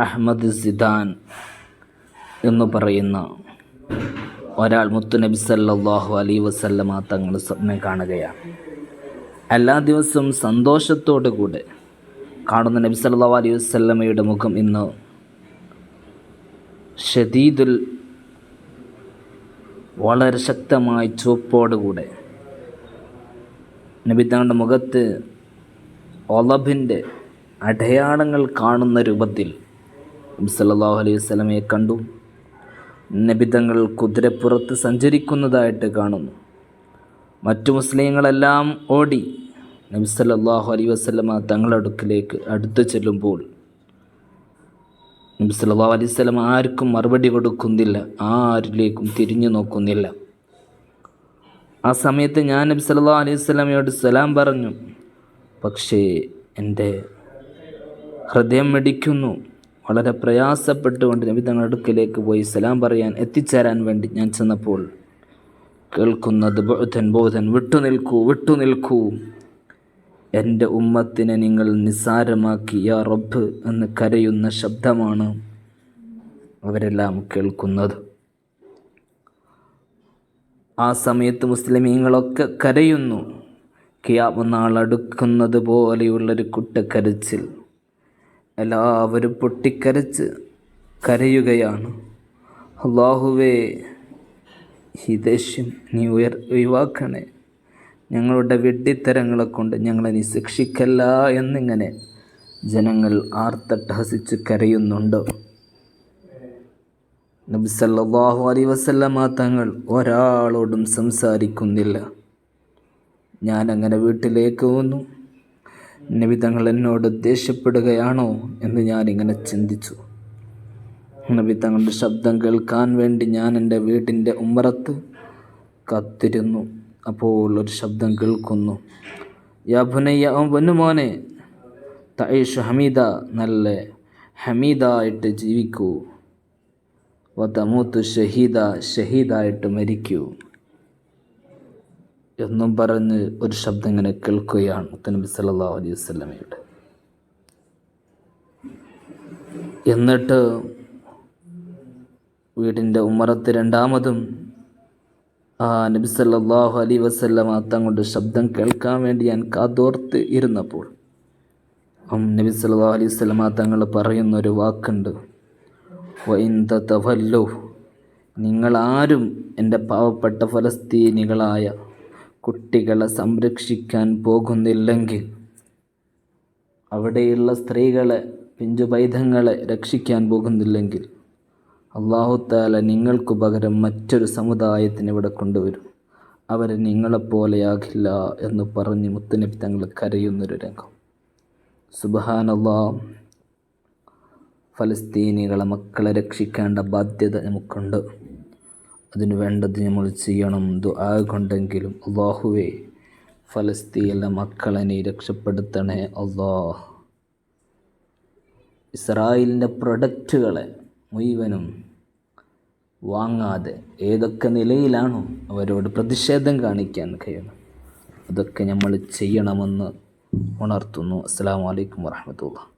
Ahmad Zidane എന്ന് പറയുന്ന ഒരാൾ മുത്തുനബി സല്ലല്ലാഹു അലൈഹി വസല്ലമ തങ്ങൾ സ്വപ്നം കാണുകയാണ്. എല്ലാ ദിവസവും സന്തോഷത്തോടു കൂടെ കാണുന്ന നബി സല്ലല്ലാഹു അലൈഹി വസല്ലമയുടെ മുഖം ഇന്ന് ഷദീദുൽ വളരെ ശക്തമായ ചുവപ്പോടുകൂടെ നബി തങ്ങളുടെ മുഖത്ത് ഒളഭിൻ്റെ അടയാളങ്ങൾ കാണുന്ന രൂപത്തിൽ നബി സല്ലല്ലാഹു അലൈഹി വസല്ലമയെ കണ്ടു. നബി തങ്ങൾ കുതിരപ്പുറത്ത് സഞ്ചരിക്കുന്നതായിട്ട് കാണുന്നു. മറ്റു മുസ്ലിങ്ങളെല്ലാം ഓടി നബി സല്ലല്ലാഹു അലൈഹി വസല്ലമ തങ്ങളുടെ അടുക്കിലേക്ക് അടുത്ത് ചെല്ലുമ്പോൾ നബി സല്ലല്ലാഹു അലൈഹി വസല്ലമ ആർക്കും മറുപടി കൊടുക്കുന്നില്ല, ആരിലേക്കും തിരിഞ്ഞു നോക്കുന്നില്ല. ആ സമയത്ത് ഞാൻ നബി സല്ലല്ലാഹു അലൈഹി വസല്ലമയോട് സലാം പറഞ്ഞു. പക്ഷേ എൻ്റെ ഹൃദയം മിടിക്കുന്നു. വളരെ പ്രയാസപ്പെട്ടുകൊണ്ട് നബി തങ്ങളുടെ അടുക്കിലേക്ക് പോയി സലാം പറയാൻ എത്തിച്ചേരാൻ വേണ്ടി ഞാൻ ചെന്നപ്പോൾ കേൾക്കുന്നത് ബോധൻ വിട്ടുനിൽക്കൂ, എൻ്റെ ഉമ്മത്തിനെ നിങ്ങൾ നിസ്സാരമാക്കി യാ റബ്ബ് എന്ന് കരയുന്ന ശബ്ദമാണ് അവരെല്ലാം കേൾക്കുന്നത്. ആ സമയത്ത് മുസ്ലിമീങ്ങളൊക്കെ കരയുന്നു. ഖിയാമത്ത് നാൾ അടുക്കുന്നത് പോലെയുള്ളൊരു കുട്ടക്കരച്ചിൽ. എല്ലാവരും പൊട്ടിക്കരച്ച് കരയുകയാണ്. അല്ലാഹുവേ, ഈ ദേഷ്യം നീ ഒഴിവാക്കണേ, ഞങ്ങളുടെ വെഡ്ഡിത്തരങ്ങളെ കൊണ്ട് ഞങ്ങളെ നീ ശിക്ഷിക്കല്ല എന്നിങ്ങനെ ജനങ്ങൾ ആർത്തട്ടഹസിച്ച് കരയുന്നുണ്ട്. നബി സല്ലല്ലാഹു അലൈഹി വസല്ലമ തങ്ങൾ ഒരാളോടും സംസാരിക്കുന്നില്ല. ഞാനങ്ങനെ വീട്ടിലേക്ക് വന്നു. നബി തങ്ങൾ എന്നോട് ദേഷ്യപ്പെടുകയാണോ എന്ന് ഞാനിങ്ങനെ ചിന്തിച്ചു. നബി തങ്ങളുടെ ശബ്ദം കേൾക്കാൻ വേണ്ടി ഞാൻ എൻ്റെ വീടിൻ്റെ ഉമ്മറത്ത് കാത്തിരുന്നു. അപ്പോൾ ഒരു ശബ്ദം കേൾക്കുന്നു, യാ ബുനയ്യ, പൊന്നുമോനെ, തഈഷു ഹമീദ, നല്ല ഹമീദായിട്ട് ജീവിക്കൂ, വതമൂത്തു ഷഹീദ, ഷഹീദായിട്ട് മരിക്കൂ എന്നും പറഞ്ഞ് ഒരു ശബ്ദം ഇങ്ങനെ കേൾക്കുകയാണ് മുത്തുനബി സല്ലല്ലാഹു അലൈഹി വസല്ലമയുടെ. എന്നിട്ട് വീടിൻ്റെ ഉമ്മറത്ത് രണ്ടാമതും നബി സല്ലല്ലാഹു അലൈഹി വസല്ലമ തങ്ങളുടെ ശബ്ദം കേൾക്കാൻ വേണ്ടി ഞാൻ കാതോർത്ത് ഇരുന്നപ്പോൾ നബി സല്ലല്ലാഹു അലൈഹി വസല്ലമ തങ്ങൾ പറയുന്നൊരു വാക്കുണ്ട്, വഇൻ തതവല്ലു, നിങ്ങളാരും എൻ്റെ പാവപ്പെട്ട ഫലസ്തീനികളായ കുട്ടികളെ സംരക്ഷിക്കാൻ പോകുന്നില്ലെങ്കിൽ, അവിടെയുള്ള സ്ത്രീകളെ, പിഞ്ചുപൈതങ്ങളെ രക്ഷിക്കാൻ പോകുന്നില്ലെങ്കിൽ, അല്ലാഹു തആല നിങ്ങൾക്ക് പകരം മറ്റൊരു സമുദായത്തിന് ഇവിടെ കൊണ്ടുവരും, അവർ നിങ്ങളെപ്പോലെയാകില്ല എന്ന് പറഞ്ഞ് മുത്തുനബി തങ്ങൾ കരയുന്നൊരു രംഗം. സുബ്ഹാനല്ലാഹ്, ഫലസ്തീനികളെ മക്കളെ രക്ഷിക്കേണ്ട ബാധ്യത നമുക്കുണ്ട്. അതിനു വേണ്ടത് നമ്മൾ ചെയ്യണം. ദുആ കൊണ്ടെങ്കിലും അല്ലാഹുവേ, ഫലസ്തീനിലെ മക്കളെ നീ രക്ഷപ്പെടുത്തണേ അല്ലാഹ്. ഇസ്രായേലിൻ്റെ പ്രൊഡക്റ്റുകളെ മുഴുവനും വാങ്ങാതെ ഏതൊക്കെ നിലയിലാണോ അവരോട് പ്രതിഷേധം കാണിക്കാൻ കഴിയണം, അതൊക്കെ നമ്മൾ ചെയ്യണമെന്ന് ഉണർത്തുന്നു. അസ്സലാമു അലൈക്കും വറഹ്മത്തുള്ളാഹി.